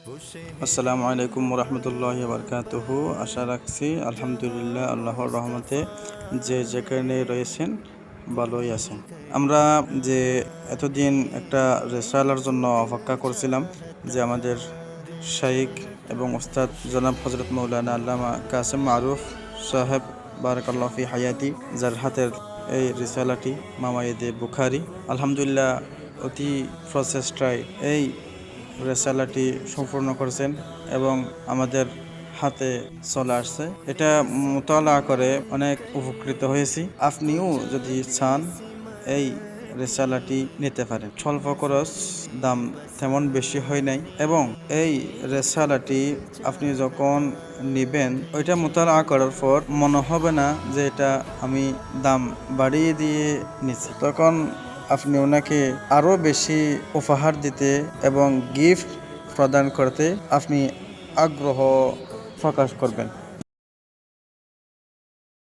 আসসালামু আলাইকুম ওরহমতুল্লাহি বারকাতুহু। আশা রাখছি আলহামদুলিল্লাহ আল্লাহর রহমতে যে যেখানে রয়েছেন ভালোই আছেন। আমরা যে এতদিন একটা রেসালার জন্য অপেক্ষা করছিলাম, যে আমাদের শাইখ এবং ওস্তাদ জনাব হজরত মৌলানা আল্লামা কাসেম মারুফ সাহেব বারাকাল্লাহু ফি হায়াতি, যার হাতের এই রিসালাটি মামায়েদে বুখারি, আলহামদুলিল্লাহ অতি প্রচেষ্টায় এই রেসালাটি সম্পূর্ণ করেছেন এবং আমাদের হাতে চলে আসছে। এটা মোতালা করে অনেক উপকৃত হয়েছি। আপনিও যদি চান এই রেসালাটি নিতে পারেন। স্বল্প খরচ, দাম তেমন বেশি হয় নাই এবং এই রেসালাটি আপনি যখন নেবেন ওইটা মোতালা করার পর মনে হবে না যে এটা আমি দাম বাড়িয়ে দিয়ে নিচ্ছি। তখন আপনি ওনাকে আরও বেশি উপহার দিতে এবং গিফট প্রদান করতে আপনি আগ্রহ প্রকাশ করবেন।